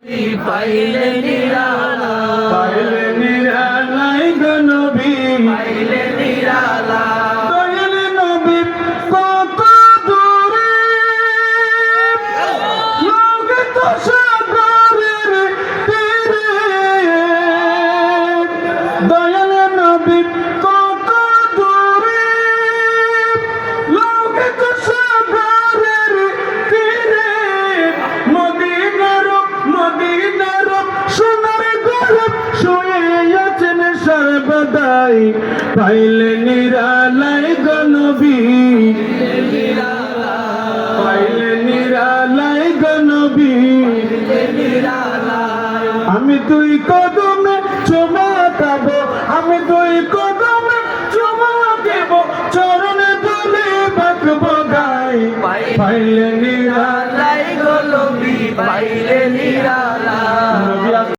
পাইলে নিরালাই গো নবী, পাইলে নিরালাই দয়াল নবী কত দূরে, লোকিত সাগরের তীরে, দয়াল নবী কত দূরে, লোকিত সাগরের তীরে, মদিনার সোনার গর্ব শুয়ে আছেন সর্বদাই, পাইলে নিরালাই গো নবী, পাইলে নিরালাই গো নবী, আমি তুই কদম